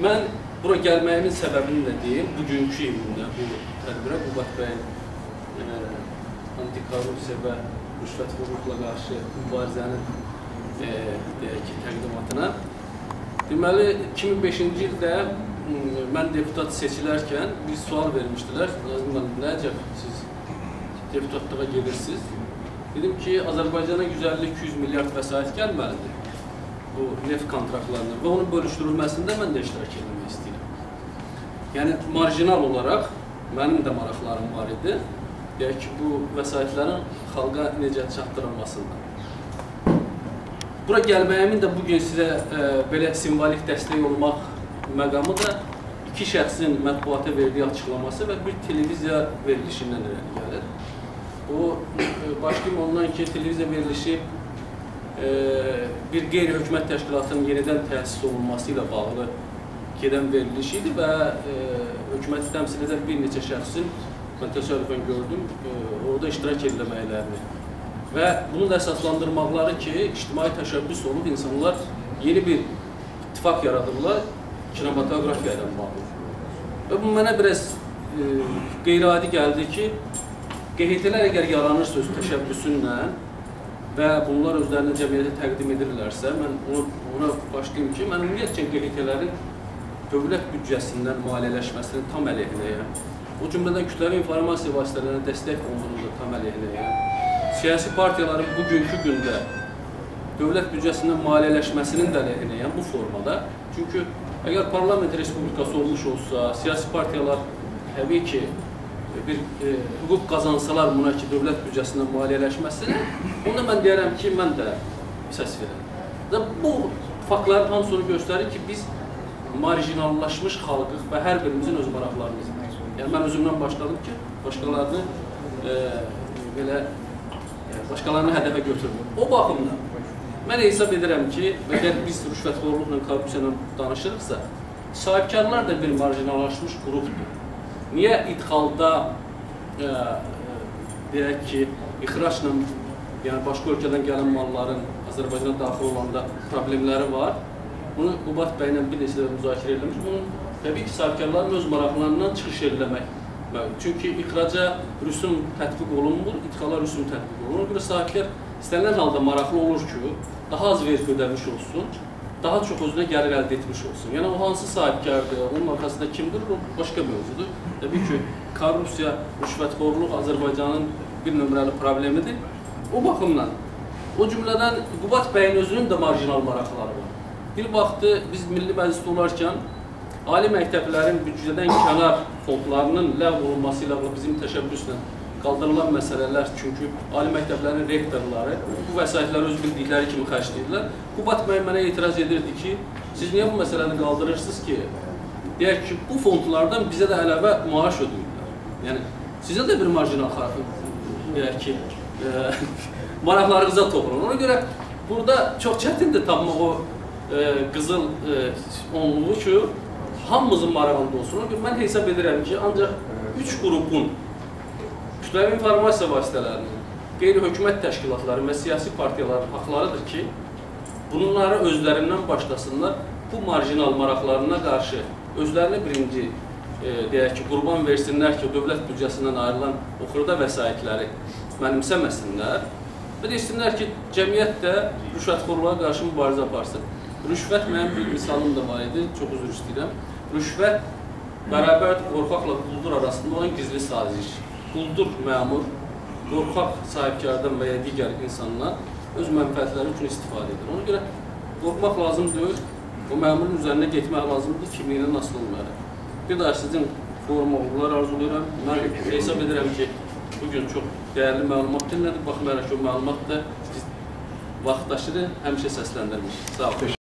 Mən bura gəlməyimin səbəbini də deyim, bugünkü evimdə bu tədbirə Qubad bəyin antikorrupsiya və rüşvətxorluqla qarşı mübarizənin təqdimatına. Deməli, 2005-ci ildə mən deputat seçilərkən bir sual vermişdilər. Nəcəb, siz deputatlığa gelirsiniz. Dedim ki, Azərbaycana 150-200 milyard vəsait gəlməlidir bu neft kontraktlarına və onun bölüşdürülməsində mən də iştirak etmək istəyirəm. Yəni, marjinal olaraq mənim də maraqlarım var idi. Deyək ki, bu vəsaitlərin xalqa necə çatdırılmasında. Bura gəlməyimin də bugün sizə belə simvolik dəstək olmaq məqamı da iki şəxsin mətbuata verdiyi açıqlaması və bir televiziya verilişindən irəli gəlir. O, başlayım ondan ki, televiziya verilişi bir qeyri-hökumət təşkilatının yenidən təsis olunması ilə bağlı gedən veriliş idi və hökuməti təmsil edən bir neçə şəxsin, mən təsəvvürən gördüm, orada iştirak edilməklərini və bunu da əsaslandırmaqları ki, ictimai təşəbbüs olub insanlar yeni bir ittifaq yaradırlar kinematografiya ilə bağlı. Və bu mənə biraz qeyri-adi gəldi ki, QHT-lər əgər yaranırsa öz təşəbbüsünlə və bunlar özlərini cəmiyyətə təqdim edirlərsə, mən ona başlayayım ki, mən ümumiyyətcə QHT-lərin dövlət büdcəsindən maliyyələşməsinin tam əleyhinəyəm. O cümlədən kütləvi informasiya vasitələrinə dəstək fondunun da tam əleyhinəyəm. Siyasi partiyaların bugünkü gündə dövlət büdcəsindən maliyyələşməsinin də əleyhinəyəm bu formada. Çünki əgər parlament respublikası olmuş olsa, siyasi partiyalar təbii ki, bir hüquq qazansalar buna ki, dövlət büdcəsindən maliyyələşməsini, onda mən deyərəm ki, mən də səs verəm. Bu faktların hamısını göstərir ki, biz marjinallaşmış xalqıq və hər birimizin öz maraqlarımız var. Yəni, mən özümdən başladım ki, başqalarını hədəfə götürmür. O baxımdan, mən hesab edirəm ki, əgər biz rüşvətxorluqla, korrupsiya ilə danışırıqsa, sahibkarlar da bir marjinallaşmış qrupdur. Niyə idxalda, deyək ki, ixraçla, yəni başqa ölkədən gələn malların Azərbaycana daxil olanda problemləri var. Bunu Qubad bəylə bir neçə də müzakirə edilmiş. Bunun təbii ki, sahibkarların öz maraqlarından çıxış ediləmək. Çünki ixraca rüsum tətbiq olunmur, idxala rüsum tətbiq olunur. Ona görə sahibkar istənilən halda maraqlı olur ki, daha az vergi ödəmiş olsun, daha çox özünə gəlir əldə etmiş olsun. Yəni, o hansı sahibkardır, onun arxasında kimdir, o başqa mövzudur. Təbii ki, korrupsiya, rüşvətxorluq Azərbaycanın bir nömrəli problemidir. O baxımdan, o cümlədən Qubad bəyin özünün də marjinal maraqları var. Bir vaxtı biz Milli Məclisdə olarkən, ali məktəblərin büdcədən kənar fondlarının ləğv olunması ilə bizim təşəbbüslə qaldırılan məsələlər, çünki ali məktəblərin rektorları bu vəsaitləri öz bildikləri kimi xərcləyirlər. Qubad bəy mənə etiraz edirdi ki, siz niyə bu məsələni qaldırırsınız ki, deyək ki, bu fondlardan bizə də əlavə maaş ödəyirlər. Yəni, sizə də bir marjinal xarfı, deyək ki, maraqlarınıza toxunur. Ona görə, burada çox çətindir tapmaq o qızıl onluğu ki, hamımızın marağında olsun. Ona görə, mən hesab edirəm ki, ancaq 3 qrupun kütləvi informasiya vasitələrinin, qeyri-hökumət təşkilatları və siyasi partiyaların haqlarıdır ki, bunları özlərindən başlasınlar, bu marjinal maraqlarına qarşı özlərini birinci, deyək ki, qurban versinlər ki, dövlət büdcəsindən ayrılan o xırda vəsaitləri mənimsəməsinlər və deyirsinlər ki, cəmiyyət də rüşvətxorluğa qarşı mübarizə aparsın. Rüşvət mənim bir misalım da var idi, çox üzr istəyirəm. Rüşvət bərabər qorxaqla quldur arasında olan gizli saziş. Quldur məmur, qorxaq sahibkardan və ya digər insanlar öz mənfəətləri üçün istifadə edir. Ona görə qorxmaq lazım deyil, o məmurun üzərində getmək lazımdır, kimliyindən asılı olmayaraq. Bir daha sizin forma uğurlar arzulayıram. Mən hesab edirəm ki, bugün çox dəyərli məlumat dinlədik. Baxmayaraq ki, o məlumat da vaxtdaşını həmişə səsləndirmiş. Sağ olun.